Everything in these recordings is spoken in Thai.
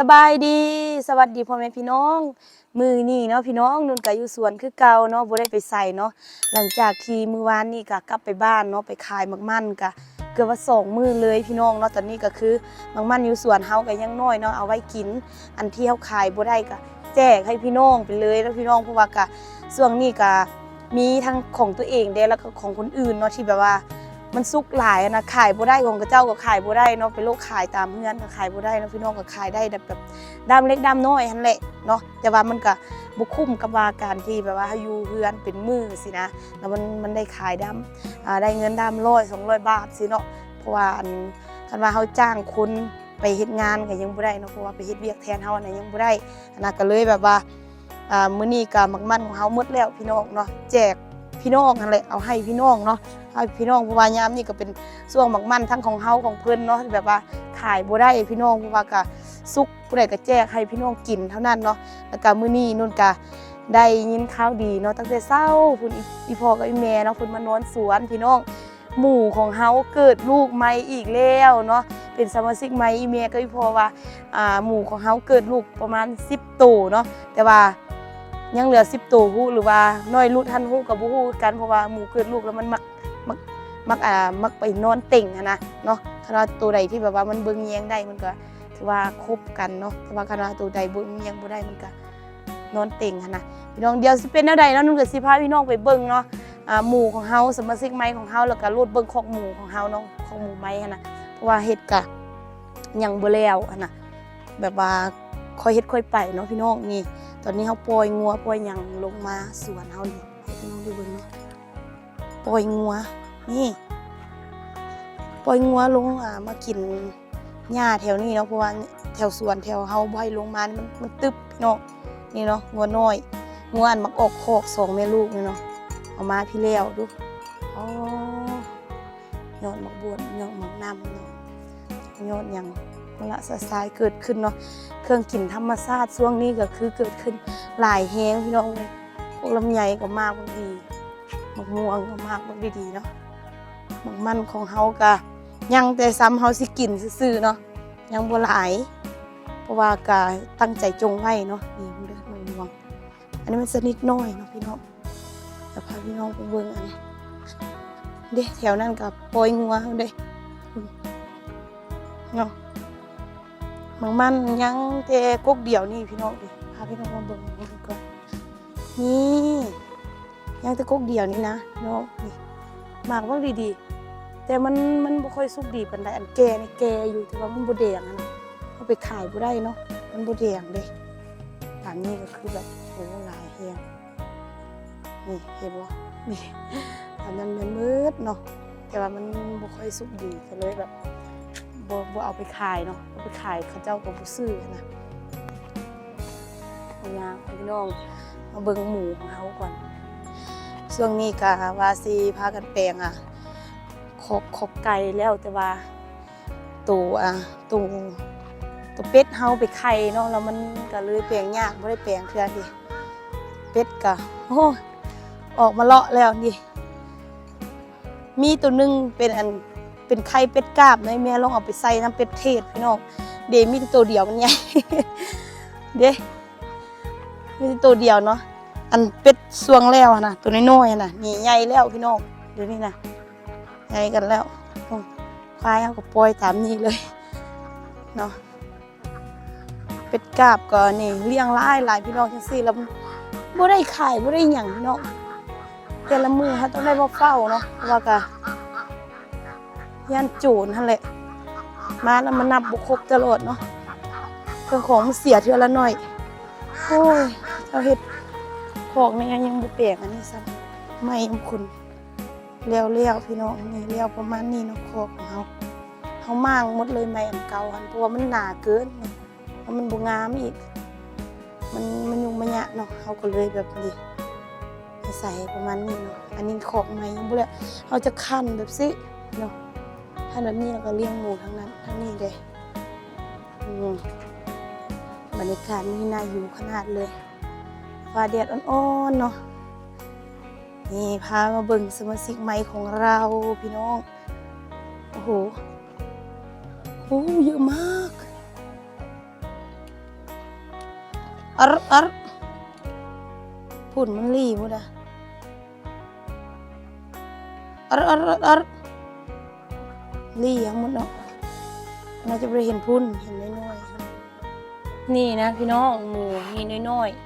สบายดีสวัสดีพ่อแม่พี่น้องมือนี่เนาะพี่น้องนุ่นก็อยู่สวนคือเก่าเนาะบ่ได้ไปใส่เนาะหลังจากที่มื้อวานนี่ก็กลับไปบ้านเนาะไปขายมักมันก็เกือบว่า2มื้อเลยพี่น้องเนาะตอนนี้ก็คือมักมันอยู่สวนเฮาก็ยังน้อยเนาะเอาไว้กินอันที่เฮาขายบ่ได้ก็แจกให้พี่น้องไปเลยแล้วพี่น้องเพราะว่าก็ช่วงนี้ก็มีทั้งของตัวเองเด้แล้วก็ของคนอื่นเนาะที่แบบว่ามันสุกหลายนะขายบ่ได้ของกระเจ้าก็ขายบ่ได้เนาะเป็นโรคขายตามเฮือนก็ขายบ่ได้เนาะพี่น้องก็ขายได้แบบด้ามเล็กด้ามน้อยหั่นแหละเนาะแต่ว่ามันก็บ่คุ้มกับว่าการที่แบบว่าอยู่เฮือนเป็นมื้อสินะแล้วมันได้ขายด้ามได้เงินด้าม100-200 บาทสิเนาะเพราะว่าคันว่าเฮาจ้างคนไปเฮ็ดงานก็ยังบ่ได้เนาะเพราะว่าไปเฮ็ดเวียกแทนเฮาอันนั้นยังบ่ได้อันนั้นก็เลยแบบว่ามื้อนี้ก็มักมันของเฮาหมดแล้วพี่น้องเนาะแจกพี่น้องนั่นแหละเอาให้พี่น้องเนาะให้พี่น้องเพราะว่ายามนี่ก็เป็นช่วงมักมันทั้งของเฮาของเพิ่นเนาะแบบว่าขายบ่ได้พี่น้องเพราะว่าก็สุกผู้ใดก็แจกให้พี่น้องกินเท่านั้นเนาะแล้วก็มื้อนี้นุ่นก็ได้ยินข่าวดีเนาะตั้งแต่เช้าพุ่นอีพ่อกับอีแม่เนาะเพิ่นมานอนสวนพี่น้องหมู่ของเฮาเกิดลูกใหม่อีกแล้วเนาะเป็นสมาชิกใหม่อีแม่กับอีพ่อว่าหมู่ของเฮาเกิดลูกประมาณ10ตัวเนาะแต่ว่ายังเหลือ10ตัวฮู้หรือว่าน้อยรุดทันฮู้ก็บ่ฮู้กันเพราะว่าหมู่เกิดลูกแล้วมันมักไปนอนเต่งนะเนาะคณะตัวใดที่แบบว่ามันเบิ่งแยงได้มันก็ถือว่าคบกันเนาะแต่ว่าคณะตัวใดเบิ่งแยงบ่ได้มันก็นอนเต่งนะพี่น้องเดี๋ยวสิเป็นแนวใดเนาะนุ่นก็สิพาพี่น้องไปเบิ่งเนาะหมู่ของเฮาสมาชิกใหม่ของเฮาแล้วก็รูดเบิ่งของหมู่ของเฮาเนาะของหมู่ใหม่นะเพราะว่าเฮ็ดก็ยังบ่แล้วนะแบบว่าค่อยเฮ็ดค่อยไปเนาะพี่น้องนี่ตอนนี้เฮาปล่อยงัวปล่อยหยังลงมาสวนเฮานี่ให้พี่น้องได้เบิ่งเนาะปล่อยงัวนี่ปล่อยงัวลงมากินหญ้าแถวนี้เนาะเพราะว่าแถวสวนแถวเฮาบ่ให้ลงมามันตึบพี่น้องนี่เนาะงัวน้อยงัวอันมักออกคอก2แม่ลูกนี่เนาะเอามาพี่แล้วดูอ๋อยอดมักบวชยอดมักน้ำเนาะยอดหยังละสะสายเกิดขึ้นเนาะเครื่องกินธรรมชาติช่วงนี้ก็คือเกิดขึ้นหลายแฮงพี่น้องพวกลำไยก็มากบางดีมักม่วงก็มากบางดีเนาะมักมันของเฮาก็ยังแต่ซ้ำเฮาสิกินซื่อๆเนาะยังบ่หลายเพราะว่าก็ตั้งใจจงไว้เนาะนี่มันเด้อมักม่วงอันนี้มันสนิทน้อยเนาะพี่น้องจะพาพี่น้องไปเบิ่งอันเด้แถวนั้นก็ปล่อยงัวเด้เนาะมันยังแต่กกเดียวนี่พี่น้องดิพาพี่น้องมาเบิ่งก่อนนี่ยังแต่กกเดียวนี่นะเนาะนี่หมากมันดีๆแต่มันบ่ค่อยสุกดีปานใดอันแก่นี่แก่อยู่แต่ว่ามันบ่แดงนะเอาไปขายบ่ได้เนาะมันบ่แดงเด้ตามนี้ก็คือแบบโอ้หลายแฮงนี่เห็นบ่นี่อันนั้นมันมืดเนาะแต่ว่ามันบ่ค่อยสุกดีก็เลยแบบบ่เอาไปขายเนาะเอาไปขายเขาเจ้าก็บ่ซื้อนะเอาย่างพี่น้องมาเบิ่งหมูของเฮาก่อนช่วงนี้ก็ว่าสิพากันแปลงขอบไก่แล้วแต่ว่าตัวเป็ดเฮาไปไข่เนาะแล้วมันก็เลยแปลงยากบ่ได้แปลงเทื่อดิเป็ดก็โอ้ออกมาเลาะแล้วดิมีตัวนึงเป็นไข่เป็ดกาบในแม่ลองเอาไปใส่น้ำเป็ดเทศพี่น้องเดมีตัวเดียวมันใหญ่ เด้มีตัวเดียวเนาะอันเป็ดสวงแล้วนะตัวน้อยๆนะนี่ใหญ่แล้วพี่น้องเดี๋ยวนี้นะใหญ่กันแล้วควายเขาก็ปล่อยตามนี้เลยเนาะเป็ดกาบก็นี่เลี้ยงหลายพี่น้องจังซี่แล้วบ่ได้ขายบ่ได้หยังพี่น้องแต่ละมื้อเขาต้องได้มาเฝ้าเนาะเพราะว่าก็ย่านโจรนั่นแหละมาแล้วมันนับบุครบตลอดเนาะเครื่องของเสียเทื่อละหน่อยโอ้ยเราเฮ็ดของนี่ยังบ่แปลกอันนี้ซ้ำไม่คุณเลี้ยวพี่น้องนี่เลี้ยวประมาณนี้เนาะของเขามางหมดเลยไม้อันเก่าอันเพราะว่ามันหนาเกินแล้วมันบ่งามอีกมันยุ่งมันยะเนาะเขาก็เลยแบบนี้ใส่ประมาณนี้เนาะอันนี้ของใหม่ยังบ่แล้วเขาจะคั่นแบบสิเนาะถ้าแบบนี้เราก็เลี้ยงหมูทั้งนั้นทั้งนี้เลยบรรยากาศนี่น่าอยู่ขนาดเลยฟ้าแดดอ่อนๆเนาะนี่พามาเบิ่งสมาชิกใหม่ของเราพี่น้องโอ้โหเยอะมาก อัดพุ่นมันรีบ่ดะอัดรีทั้งหมดเนาะเราจะไปเห็นพุ่นเห็นน้อยๆนี่นะพี่น้องหมูมีน้อยๆ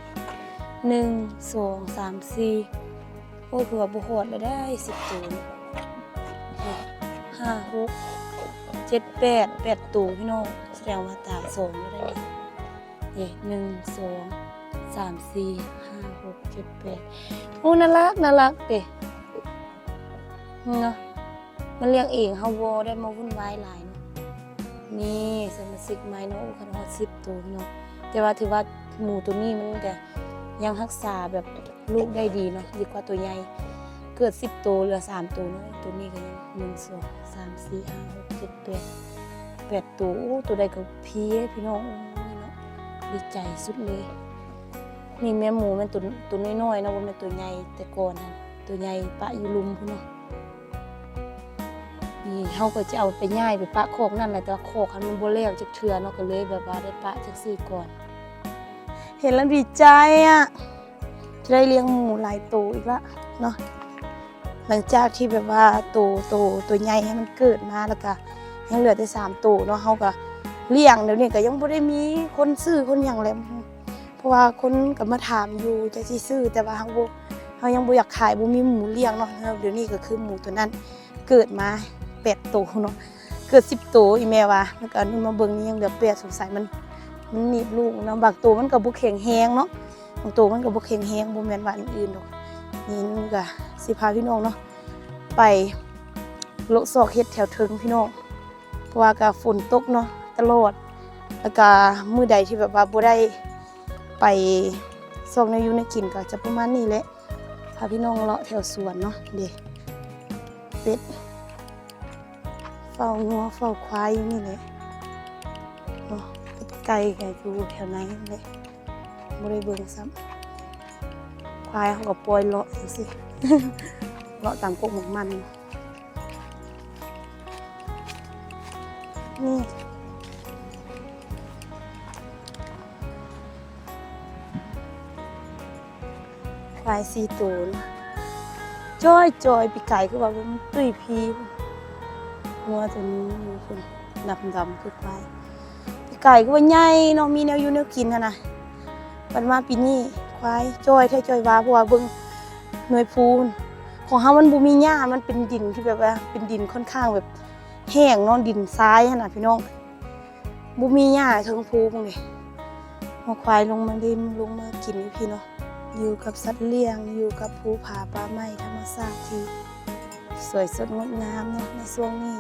1 2 3 4โอ้คือว่าบ่ฮอดแล้วได้10ตัว5 6 7 8ตัวพี่น้องแสดงว่าตาย2แล้วได้นี่1 2 3 4 5 6 7 8โอ้น่ารักเด้เนาะมันเลี้ยงเองเฮาบ่ได้มาวุ่นวายหลายเนาะนี่สมาชิกใหม่เนาะคันฮอด10ตัวเนาะแต่ว่าถือว่าหมูตัวนี้มันก็ยังรักษาแบบลูกได้ดีเนาะดีกว่าตัวใหญ่เกิด10ตัวเหลือ3ตัวเนาะตัวนี้ก็ยัง1 2 3 4 5 6 7 8ตัวโอ้ตัวใดก็พี่น้องโอ้ยเนาะดีใจสุดเลยนี่แม่หมูมันตัวน้อยๆเนาะบ่แม่นตัวใหญ่แต่ก่อนนั่นตัวใหญ่ปะอยู่ลุมพุ่นเนาะนี่เฮาก็จะเอาไปย่ายไปปะโคกนั่นแหละแต่ว่าโคกมันบ่แล้วจักเทื่อเนาะก็เลยแบบว่าได้ปะจักซี่ก่อนเห็นแล้วดีใจอ่ะจะได้เลี้ยงหมูหลายตัวอีกละเนาะหลังจากที่แบบว่าตัวใหญ่ให้มันเกิดมาแล้วก็ยังเหลือแต่3ตัวเนาะเฮาก็เลี้ยงเดี๋ยวนี้ก็ยังบ่ได้มีคนซื้อคนหยังแล้วเพราะว่าคนก็มาถามอยู่จะสิซื้อแต่ว่าเฮายังบ่อยากขายบ่มีหมูเลี้ยงเนาะเดี๋ยวนี้ก็คือหมูตัวนั้นเกิดมา8ตัวเนาะเกิด10ตัวอีแม่ว่าแล้วก็นี่มาเบิ่งนี่ยังเหลือ8สงสัยมันหนีบลูกเนาะบางตัวมันก็บ่แข็งแรงเนาะบางตัวมันก็บ่แข็งแรงบ่แม่นว่าอันอื่นดอกนี่มันก็สิพาพี่น้องเนาะไปโลซอกเฮ็ดแถวถึงพี่น้องเพราะว่าก็ฝนตกเนาะตลอดแล้วก็มื้อใดที่แบบว่าบ่ได้ไปซอกในอยู่ในกินก็จะประมาณนี้แหละพาพี่น้องเลาะแถวสวนเนาะเด้เป็ดเฝ้างัวเฝ้าควายอยู่นี่แหละเนาะไก่อยู่แถวไหนเลยบ่ได้เบิ่งซ้ำควายเขาก็ปล่อยเลาะจังซี่ เลาะตามกกหมกมันนี่ควาย4ตัวจ้อยปีไก่คือว่ามันตุ้ยพีหัวตัวนี้อยู่คนดำคือควายปีไก่ก็ว่าใหญ่เนาะมีแนวอยู่แนวกินนะปันมาปีนี้ควายจ้อยจ้อยว่าเพราะว่าเบิ่งหน่วยพูนของเฮามันบ่มีหญ้ามันเป็นดินที่แบบว่าเป็นดินค่อนข้างแบบแห้งเนาะดินทรายหั่นน่ะพี่น้องบ่มีหญ้าเทิงภูพวกนี้เอาควายลงมาดินลงมากินพี่เนาะอยู่กับสัตว์เลี้ยงอยู่กับภูผาป่าไม้ธรรมชาติที่สวยสดงดงามเนาะในช่วงนี้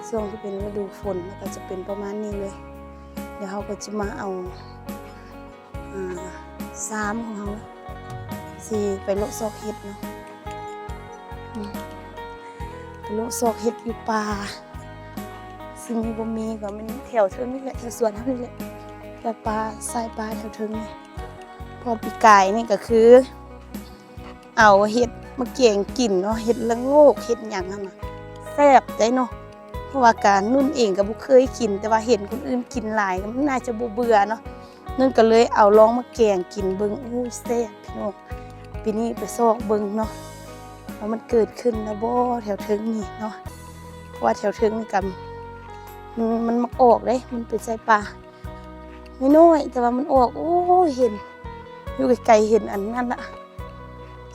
ช่วงที่เป็นฤดูฝนมันก็จะเป็นประมาณนี้เลยเดี๋ยวเราก็จะมาเอาซ้ำของเราสิไปโลซอกเห็ดเนาะไปโลซอกเห็ดอยู่ป่าซึ่งมีบ่มีก็มันแถวเทิงนี่แหละแถวสวนนี่แหละแต่ป่าสายป่าแถวเทิงนี่พอปีกายนี่ก็คือเอาเห็ดมาเกี่ยงกินเนาะเห็ดละโงกเห็ดหยังนั่นน่ะแซ่บได้เนาะเพราะว่าการนุ่นเองก็บ่เคยกินแต่ว่าเห็นคนอื่นกินหลายมันน่าจะบ่เบื่อเนาะนั่นก็เลยเอาลองมาแกงกินเบิ่งอู้แซ่บพี่น้องปีนี้ไปซอกเบิ่งเนาะว่ามันเกิดขึ้นแล้วบ่แถวเทิงนี่เนาะเพราะว่าแถวเทิงนี่ก็มันมักออกเด้มันเป็นไส้ป่าน้อยๆแต่ว่ามันออกโอ้เห็นอยู่ไกลๆเห็นอันนั้นน่ะ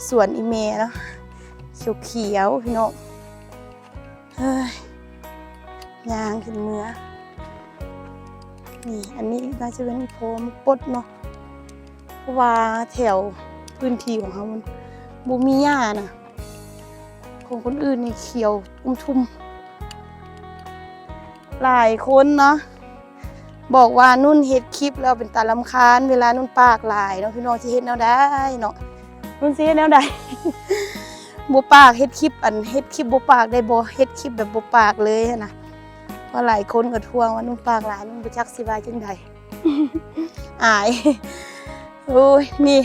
สวนอีเมเนาะเขียวๆพี่น้องเฮ้ยยางขึ้นเมื่อนี่อันนี้น่าจะเป็นโพมปดเนาะเพราะว่าแถวพื้นที่ของเขามันบ่มีหญ้าน่ะของคนอื่นนี่เขียวทุ่มหลายคนเนาะบอกว่านุ่นเฮ็ดคลิปแล้วเป็นตาลำคาญเวลานุ่นปากหลายเนาะพี่น้องสิเฮ็ดแนวใดเนาะนุ่นสิเฮ็ดแนวใด บ่ปากเฮ็ดคลิปเฮ็ดคลิปบ่ปากได้บ่เฮ็ดคลิปแบบบ่ปากเลยนะเพราะหลายคนก็ทวงว่านุ่นปากหลายนุ่นบ่จักสิว่าจังได อาย โอ้ยนี่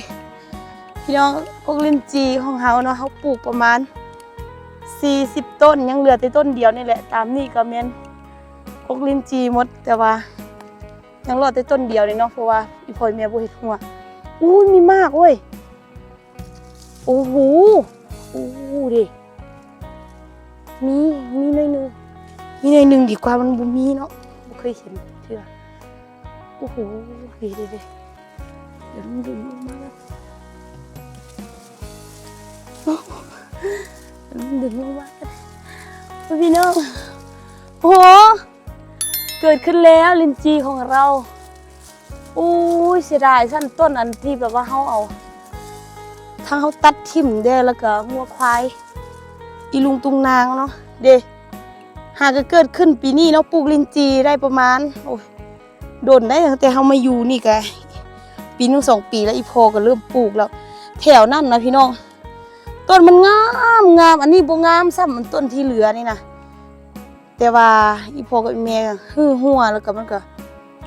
พี่น้องพวกลิ้นจี่ของเฮาเนาะเฮาปลูกประมาณ40ต้นยังเหลือแต่ต้นเดียวนี่แหละตามนี่ก็แม่นพวกลิ้นจี่หมดแต่ว่า ยังรอดแต่ต้นเดียวเลยเนาะเพราะว่าอีพ่อแม่บ่เฮ็ดหัวอู้ยมีมากเว้ยโอ้โหอู้ดิมีหน่อยนึงมีหน่อยนึงดีกว่ามันบ่มีเนาะบ่เคยเห็นเทื่อโอ้โหดีเดี๋ยวมันดึงลงมาแล้วมันดึงลงมาพี่น้องโอ้โหเกิดขึ้นแล้วลิ้นจี่ของเราอู้ยเสียดายสั้นต้นอันที่แบบว่าเขาเอาทั้งเขาตัดทิ่มเด้แล้วก็งัวควายอีลุงตุงนางเนาะเด้หากเกิดขึ้นปีนี้เนาะปลูกลิ้นจี่ได้ประมาณโอ้ยโดนได้แต่เขามาอยู่นี่ก็ปีนึง2 ปีแล้วอีพอก็เริ่มปลูกแล้วแถวนั่นนะพี่น้องต้นมันงามอันนี้บ่งามซ้ำมันต้นที่เหลือนี่นะแต่ว่าอีพอกับแม่ฮือหัวแล้วก็มันก็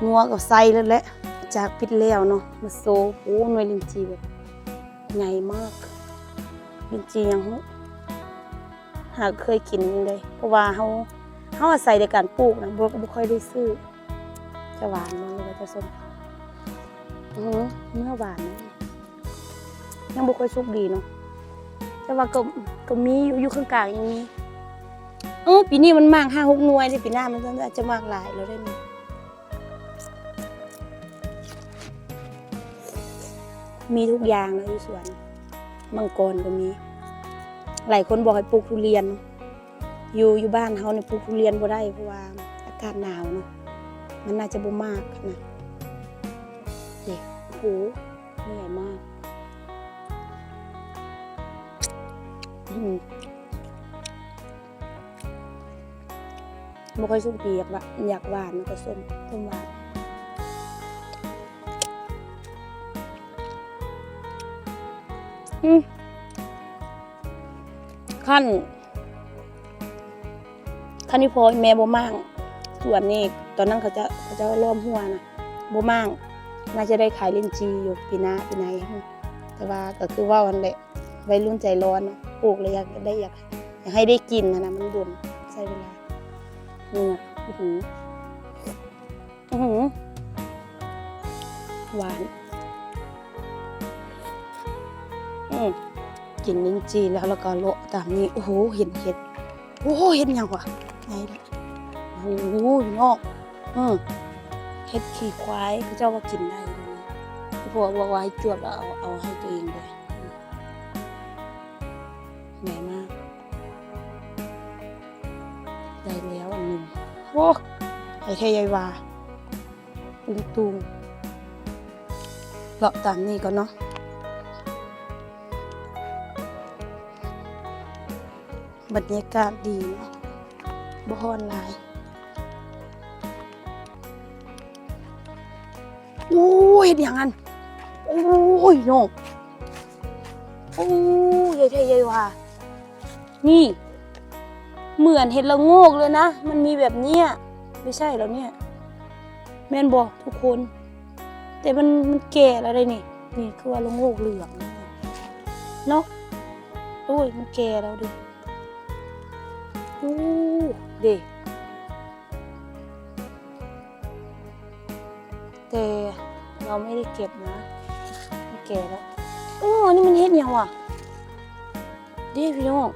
งัวกับไส้แล้วแหละจากพิษแล้วเนาะมาโซโอ้หน่วยลิ้นจี่แบบใหญ่มากลิ้นจี่ยังหากเคยกินเลยเพราะว่าเขาอาศัยในการปลูกนะบ่ค่อยได้ซื้อจะหวานมันเลยจะส้มเมื่อหวานยังบ่ค่อยสุกดีเนาะแต่ว่าก็มีอยู่ข้างกลางยังมีปีนี้มันมาก5-6 หน่วยที่ปีหน้ามันจะมากหลายแล้วได้นี่มีทุกอย่างนะอยู่สวนมังกรก็มีหลายคนบอกให้ปลูกทุเรียนอยู่บ้านเขาเนี่ยปลูกทุเรียนบ่ได้เพราะว่าอากาศหนาวเนาะมันน่าจะบ่มากนะเด็กโอ้โหใหญ่มากบ่ค่อยสุกดีอยากหวานแล้วก็ส้มหวานขั้นนี่พอแม่บ่มั่งส่วนนี้ตอนนั้นเขาจะล้อมหัวนะบ่มั่งน่าจะได้ขายลิ้นจี่อยู่ปีหน้าปีไหนแต่ว่าก็คือว่าวันแหละวัยรุ่นใจร้อนเนาะปลูกเลยอยากให้ได้กินนะมันดุนใช้เวลาเนี่ยหวานกินลิ้นจี่แล้วก็โละตามนี้โอ้โหเห็นเห็ดโอ้โหเห็ดยังวะไงล่ะโอ้โหพี่น้องเห็ดขี้ควายเขาเจ้าว่ากินได้พวกว่าให้จวบแล้วเอาให้ตัวเองเลยใหญ่มากได้แล้วอันหนึ่งโอ้ไอ้เทยายวาตุงเลาะตามนี้ก่อนเนาะบรรยากาศดีเนาะบ่ฮ้อนหลายโอ้ยเฮ็ดหยังอันโอ้ยน้องโอ้ยใหญ่ๆว่ะนี่เหมือนเห็ดละโงกเลยนะมันมีแบบเนี้ยไม่ใช่แล้วเนี่ยแม่นบ่ทุกคนแต่มันแก่แล้วได้นี่คือว่าละโงกเหลืองเนาะโอ้ยมันแก่แล้วดิเด็กแต่เราไม่ได้เก็บนะมันแก่แล้วนี่มันเฮ็ดยังวะเด็กพี่น้อง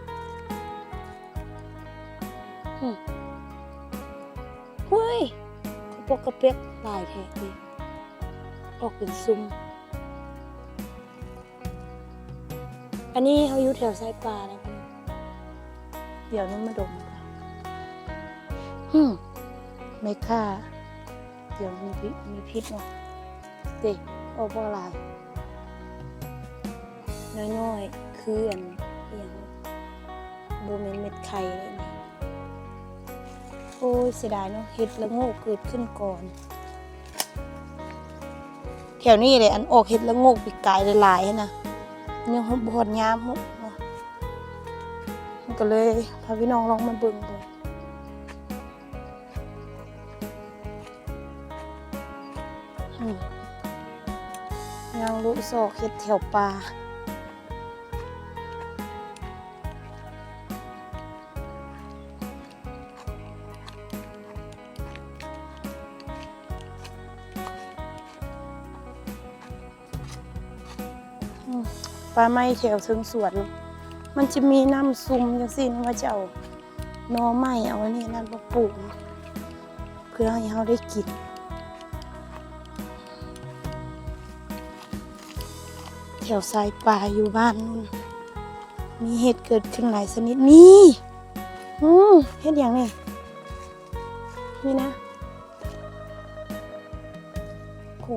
เฮ้ยกระปกกระเป๊กลายแท้ดิออกเป็นซุ้มอันนี้เขาอยู่แถวสายปลานะพี่เดี๋ยวนี้มาดมไม่ค่าเดี๋ยวมีพิษเนาะเด็กออกเพราะอะไรน้อยๆคืออันอย่างโบเมนเม็ดไข่อะไรนี่โอ้ยเสียดายเนาะเห็ดละโงกเกิดขึ้นก่อนแถวนี้เลยอันออกเห็ดละโงกปีกไก่หลายๆนะยังบอดยามเนาะก็เลยพาพี่น้องลองมาเบิ่งดูยังรู้ซอกเห็ดแถวป่า ป่าไม้แถวเทิงสวนมันจะมีน้ำซุ่มจังซี่นะว่าจะเอาหน่อไม้เอาอันนี้นั่นมาปลูกเพื่อให้เราได้กินแถวสายป่าอยู่บ้านนู่นมีเห็ดเกิดขึ้นหลายชนิดนี่เห็ดอย่างนี้นี่นะโห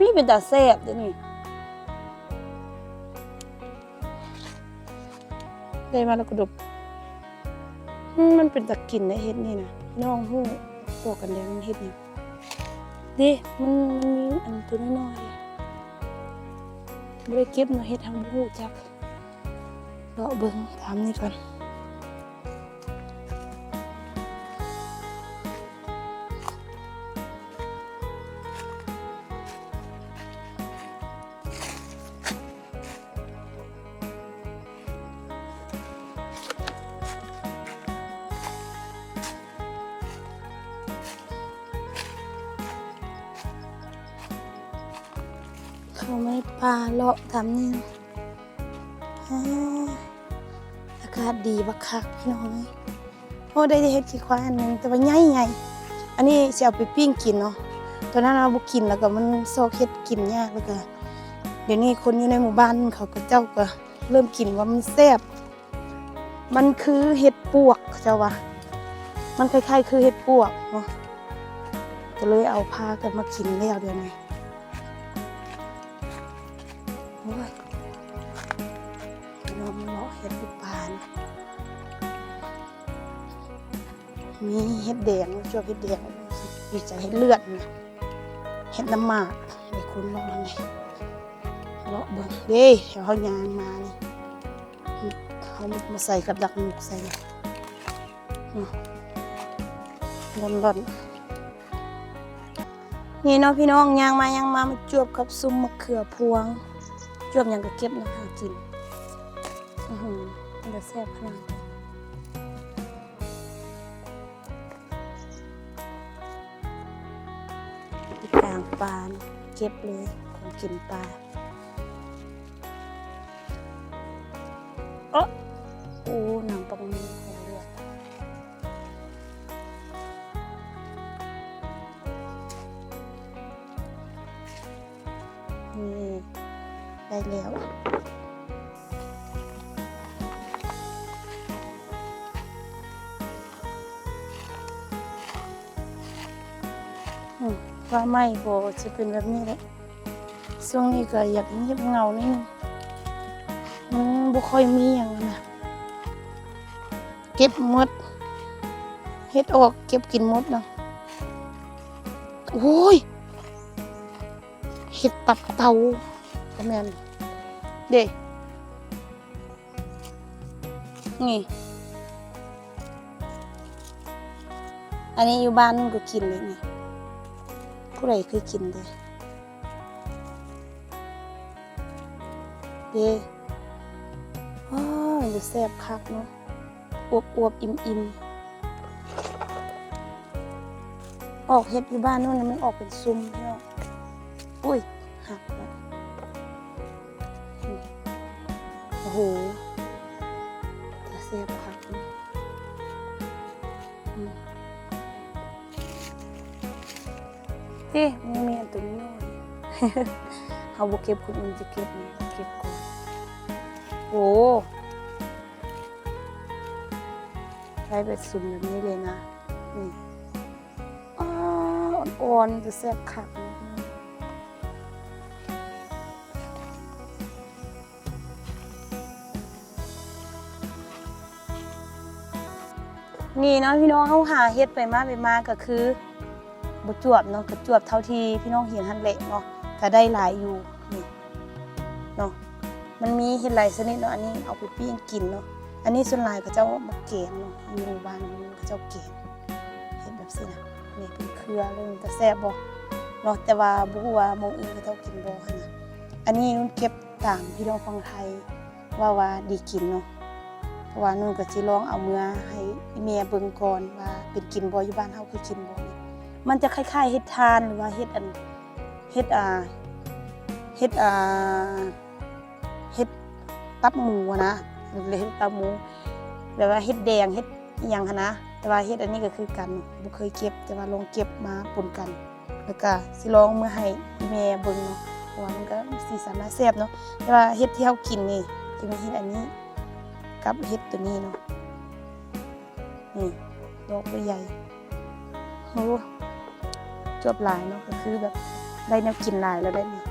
นี่เป็นตาแซ่บเด้อนี่ได้มาแล้วก็ดบมันเป็นตะกินได้เฮ็ดนี่นะน้องหู้บอกกันแล้วมันเฮ็ดนี่ดิมันมีอันตัวน้อยๆบ่ได้เก็บมาเฮ็ดทางหู้จักเลาะเบิ่งตามนี่ก่อนเข้ามาในป่าเลาะตามนี่อากาศดีบักคักพี่น้องโอ้ได้เฮ็ดขี้ควายอันนึงแต่ว่าใหญ่ๆอันนี้สิเอาไปปิ้งกินเนาะตอนนั้นเราบ่กินแล้วก็มันซอกเฮ็ดกินยากแล้วก็เดี๋ยวนี้คนอยู่ในหมู่บ้านเขาก็เจ้าก็เริ่มกินว่ามันแซ่บมันคือเห็ดปวกเจ้าว่ามันคล้ายๆคือเห็ดปวกเนาะก็เลยเอาพากันมากินแล้วเดี๋ยวนี้โอ้ยน้องเลาะเห็ดอยู่ป่านะมีเห็ดแดงชอบเห็ดแดงดีใจเห็ดเลือดนะเห็ดน้ำหมากไอ้คนเลาะนั่นไงเลาะเบิ่งเด้เดี๋ยวเขายางมานี่เขามาใส่กับดักหมูใส่ร้อนๆนี่เนาะพี่น้องยางมามาจวบกับซุ่มมะเขือพวงจวบอย่างก็เก็บนะหากินมันจะแซ่บขนาดกลางปลาเก็บเลยของกินปลาโอ้น้ำปลาหมึกของเลือดนี่ได้แล้วว่าไม่พอจะเป็นแบบนี้แหละช่วงนี้ก็อยากเงียบเงานิดนึงบ่ค่อยมีอย่างนะเก็บหมดเฮ็ดออกเก็บกินหมดเนาะโอ้ยเห็ดตับเตาประมาณเด้นี่อันนี้อยู่บ้านก็กินเลยนี่ผู้ใดเคยกินเด้จะแซ่บคักเนาะอวบอิ่มออกเห็ดอยู่บ้านนู่นนะมันออกเป็นซุ่มเนาะอุ้ยหักแล้วโอ้โหจะแซ่บคักมันมีอันตัวนี้น้อยเขาบอกเก็บคนอื่นจะเก็บนี่เก็บก่อนโอ้ใช้เป็นซุ่มแบบนี้เลยนะนี่อ่อนๆจะแซ่บคักนี่เนาะพี่น้องเขาหาเฮ็ดไปมาก็คือบ่จวบเนาะก็จวบเท่าที่พี่น้องเห็นหั่นแหละเนาะก็ได้หลายอยู่นี่เนาะมันมีเฮ็ดหลายชนิดเนาะอันนี้เอาไปปิ้งกินเนาะอันนี้ส่วนหลายก็เจ้ามาเกณฑ์เนาะอยู่หมู่บ้านก็เจ้าเกณฑ์เฮ็ดแบบนี้นะนี่เป็นเครือเลยแต่แซ่บบ่เนาะแต่ว่าบ่ฮู้ว่าหมู่อื่นเขาเจ้ากินบ่หั่นน่ะอันนี้นุ่นเก็บตามพี่น้องฝั่งไทยว่าดีกินเนาะเพราะว่านุ่นก็สิลองเอาเมื่อให้แม่เบิ่งก่อนว่าเป็นกินบ่อยู่บ้านเฮาคือกินบ่มันจะคล้ายๆเฮ็ดทานหรือว่าเฮ็ด เฮ็ดเฮ็ดตับหมูอะนะเลยเฮ็ดตับหมูแบบว่าเฮ็ดแดงเฮ็ดอิหยังหันนะแต่ว่าเฮ็ดอันนี้ก็คือกันบ่เคยเก็บแต่ว่าลองเก็บมาปนกันแล้วก็สิลองมื้อให้แม่เบิ่งเนาะเพราะว่ามันก็สีสันน่าแซ่บเนาะแต่ว่าเฮ็ดที่เฮากินนี่จะมีเฮ็ดอันนี้กับเฮ็ดตัวนี้เนาะนี่ดอกใหญ่โหจวบหลายเนาะก็คือแบบได้แนวกินหลายแล้วได้นี่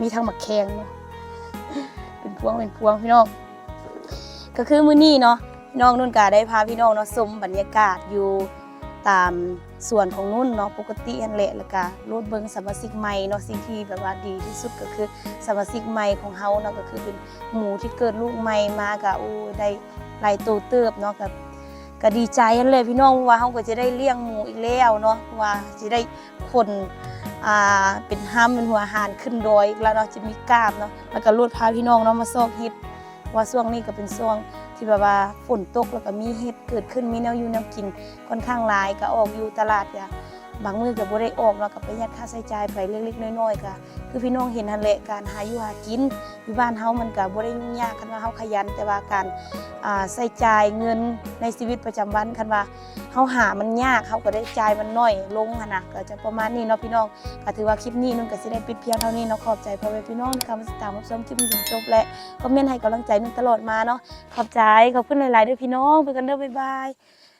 มีทั้งหมักแข้งเนาะเป็นพวงพี่น้องก็คือมื้อนี้เนาะพี่น้องนุ่นก็ได้พาพี่น้องเนาะชมบรรยากาศอยู่ตามสวนของนุ่นเนาะปกตินั่นแหละแล้วก็โลดเบิ่งสมาชิกใหม่เนาะสิ่งที่แบบว่าดีที่สุดก็คือสมาชิกใหม่ของเฮาเนาะก็คือเป็นหมูที่เกิดลูกใหม่มาก็โอ้ได้หลายโตเติบเนาะก็ดีใจนั่นแหละพี่น้องว่าเฮาก็จะได้เลี้ยงหมูอีกแล้วเนาะว่าสิได้คนเป็นห้ามเป็นหัวอาหารขึ้นดอยอีกแล้วเนาะจะมีกล้ามเนาะแล้วก็โลดพาพี่น้องเนาะมาซอกเฮ็ดว่าช่วงนี้ก็เป็นช่วงที่แบบว่าฝนตกแล้วก็มีเห็ดเกิดขึ้นมีแนวอยู่แนวกินค่อนข้างหลายก็ออกอยู่ตลาดก็บางมื้อก็บ่ได้ออกเนาะก็ประหยัดค่าใช้จ่ายไปเล็กๆน้อยๆก็คือพี่น้องเห็นหั่นแหละการหาอยู่หากินอยู่บ้านเฮามันก็บ่ได้ยุ่งยากคันว่าเฮาขยันแต่ว่าการใช้จ่ายเงินในชีวิตประจำวันคันว่าเฮาหามันยากเฮาก็ได้จ่ายมันน้อยลงหั่นน่ะก็จะประมาณนี้เนาะพี่น้องก็ถือว่าคลิปนี้นุ่นก็สิได้ปิดเพียงเท่านี้เนาะขอบใจพ่อแม่พี่น้องที่เข้ามาติดตามรับชมคลิปนี้จนจบและคอมเมนต์ให้กำลังใจนุ่นตลอดมาเนาะขอบคุณหลายๆเด้อพี่น้องไปกันเด้อบ๊ายบาย